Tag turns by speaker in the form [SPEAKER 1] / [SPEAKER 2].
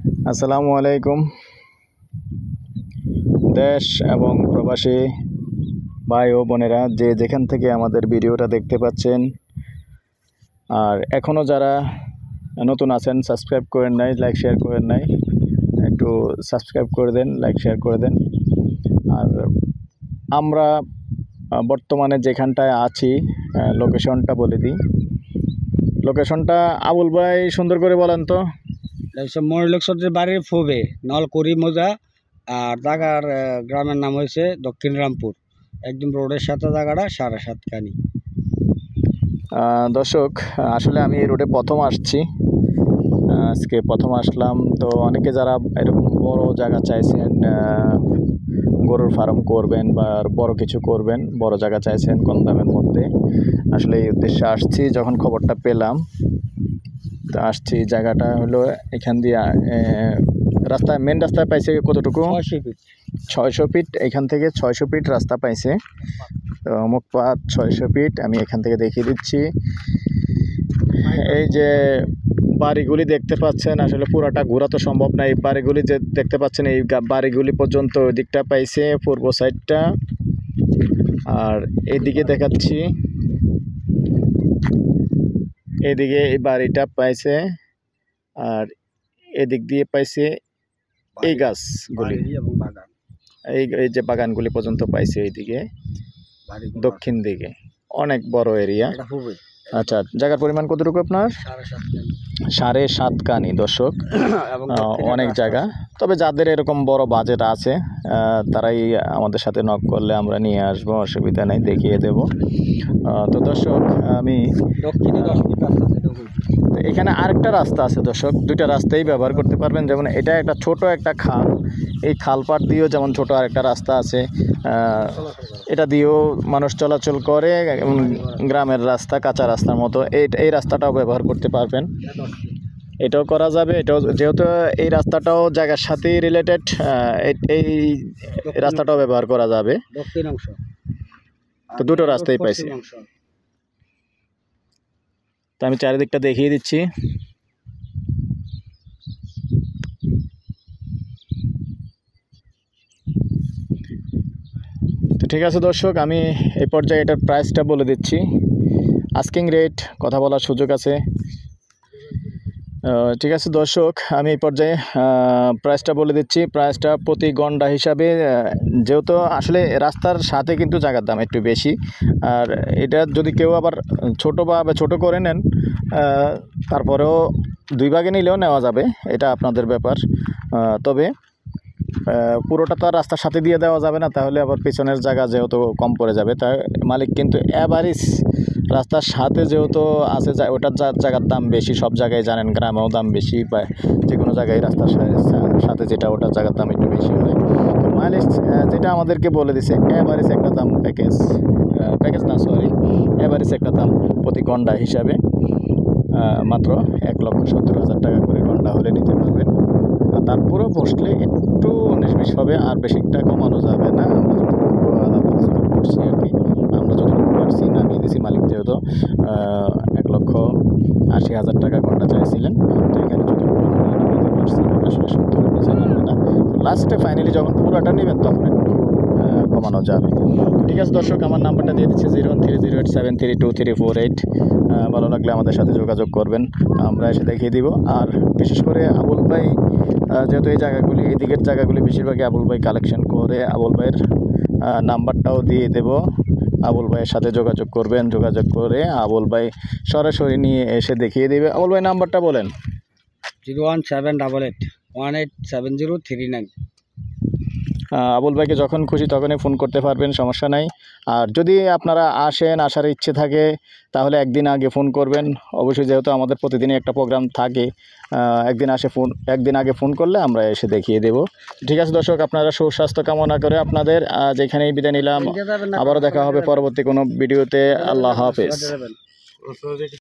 [SPEAKER 1] আসসালামু আলাইকুম। দেশ এবং প্রবাসী ভাই ও বোনেরা যে যেখান থেকে আমাদের ভিডিওটা দেখতে পাচ্ছেন, আর এখনও যারা নতুন আছেন সাবস্ক্রাইব করেন নাই, লাইক শেয়ার করেন নাই, একটু সাবস্ক্রাইব করে দেন, লাইক শেয়ার করে দেন। আর আমরা বর্তমানে যেখানটায় আছি লোকেশনটা বলে দিই। লোকেশনটা আবুল ভাই সুন্দর করে বলেন তো।
[SPEAKER 2] মনিলক্ষের বাড়ির ফুবে নলকুড়ি মোজা, আর জায়গার গ্রামের নাম হয়েছে দক্ষিণ রামপুর। একদম রোডের সাথে জায়গাটা 7.5 কানি।
[SPEAKER 1] দর্শক, আসলে আমি এই রোডে প্রথম আসছি, আজকে প্রথম আসলাম। তো অনেকে যারা এরকম বড় জায়গা চাইছেন, গরুর ফার্ম করবেন বা বড় কিছু করবেন, বড় জায়গা চাইছেন কম দামের মধ্যে, আসলে এই উদ্দেশ্যে আসছি। যখন খবরটা পেলাম তো আসছি। জায়গাটা হলো এখান দিয়ে রাস্তায়, মেন রাস্তায় পাইছে কতটুকু? 600 ফিট। এখান থেকে 600 ফিট রাস্তা পাইছে। তো মুখপাত 600 ফিট। আমি এখান থেকে দেখিয়ে দিচ্ছি। এই যে বাড়িগুলি দেখতে পাচ্ছেন, আসলে পুরাটা ঘোরা তো সম্ভব না। এই বাড়িগুলি যে দেখতে পাচ্ছেন, এই বাড়িগুলি পর্যন্ত ওই দিকটা পাইছে, পূর্ব সাইডটা। আর এইদিকে দেখাচ্ছি, এদিকে এই বাড়িটা পাইছে, আর এদিক দিয়ে পাইছে এই গাছগুলি, এই যে বাগানগুলি পর্যন্ত পাইছে এইদিকে দক্ষিণ দিকে। অনেক বড় এরিয়া। আচ্ছা, জায়গার পরিমাণ কতটুকু আপনার? 7.5 কানি। দর্শক, অনেক জায়গা। তবে যাদের এরকম বড় বাজেট আছে তারাই আমাদের সাথে নক করলে আমরা নিয়ে আসবো, অসুবিধা নেই, দেখিয়ে দেব। তো দর্শক, আমি এখানে আরেকটা রাস্তা আছে দর্শক, দুইটা রাস্তাই ব্যবহার করতে পারবেন। যেমন এটা একটা ছোট একটা খাল, এই খাল পাড় দিয়েও যেমন ছোট আরেকটা রাস্তা আছে, এটা দিয়েও মানুষ চলাচল করে। গ্রামের রাস্তা, কাঁচা রাস্তার মতো এই রাস্তাটাও ব্যবহার করতে পারবেন, এটাও করা যাবে। এটাও যেহেতু এই রাস্তাটাও জায়গার সাথেই রিলেটেড, এই রাস্তাটাও ব্যবহার করা যাবে। তো দুটো রাস্তাই পাইছি। তো আমি চারিদিকটা দেখিয়ে দিচ্ছি। তো ঠিক আছে দর্শক, আমি এই পর্যায়ে এটার প্রাইসটা বলে দিচ্ছি। আস্কিং রেট, কথা বলার সুযোগ আছে। ঠিক আছে দর্শক, আমি এই পর্যায়ে প্রাইসটা বলে দিচ্ছি। প্রাইসটা প্রতি গন্ডা হিসাবে, যেহেতু আসলে রাস্তার সাথে কিন্তু জায়গার দাম একটু বেশি। আর এটা যদি কেউ আবার ছোট করে নেন, তারপরেও 2 ভাগে নিলেও নেওয়া যাবে, এটা আপনাদের ব্যাপার। তবে পুরোটা তো আর রাস্তার সাথে দিয়ে দেওয়া যাবে না, তাহলে আবার পিছনের জায়গা যেহেতু কম পড়ে যাবে। তাই মালিক কিন্তু অ্যাভারেজ রাস্তার সাথে যেহেতু আছে, ওটার জায়গার দাম বেশি। সব জায়গায় জানেন, গ্রামেও দাম বেশি, বা যে কোনো জায়গায় রাস্তার সাথে যেটা, ওটার জায়গার দাম একটু বেশি হয়। তো মালিক যেটা আমাদেরকে বলে দিছে, অ্যাভারেজ একটা দাম, প্যাকেজ না সরি অ্যাভারেজ একটা দাম প্রতি গন্ডা হিসাবে মাত্র 1,70,000 টাকা করে গন্ডা হলে নিতে পারবেন। আর তারপরেও বসলে একটু 19-20 হবে, আর বেশিটা কমানো যাবে না। আমরা যতটুকু আলাপ আলোচনা করছি আর কি, আমরা যতটুকু পারছি নামিয়ে দিয়েছি। মালিক যেহেতু 1,80,000 টাকা গন্ডা চাইছিলেন, তো এখানে যতটুকু আমরা নামাতে পারছি, আসলে 70-এর নিচে নামবে না। লাস্টে ফাইনালি যখন পুরোটা নেবেন তখন একটু কমানো যাবে। ঠিক আছে দর্শক, আমার নাম্বারটা দিয়ে দিচ্ছি 013087323348। ভালো লাগলে আমাদের সাথে যোগাযোগ করবেন, আমরা এসে দেখিয়ে দিব। আর বিশেষ করে আবুল ভাই, যেহেতু এই জায়গাগুলি, এই দিকের জায়গাগুলি বেশিরভাগই আবুল ভাই কালেকশন করে, আবুল ভাইয়ের নাম্বারটাও দিয়ে দেব। আবুল ভাইয়ের সাথে যোগাযোগ করবেন, যোগাযোগ করে আবুল ভাই সরাসরি নিয়ে এসে দেখিয়ে দেবে। আবুল ভাই নাম্বারটা বলেন।
[SPEAKER 2] 01788187039।
[SPEAKER 1] আবুল ভাইকে যখন খুশি তখনই ফোন করতে পারবেন, সমস্যা নাই। আর যদি আপনারা আসার ইচ্ছে থাকে, তাহলে একদিন আগে ফোন করবেন অবশ্যই, যেহেতু আমাদের প্রতিদিনই একটা প্রোগ্রাম থাকে। একদিন আগে ফোন করলে আমরা এসে দেখিয়ে দেব। ঠিক আছে দর্শক, আপনারা সুস্বাস্থ্য কামনা করে আপনাদের যেখানেই বিদায় নিলাম। আবারও দেখা হবে পরবর্তী কোনো ভিডিওতে। আল্লাহ হাফেজ।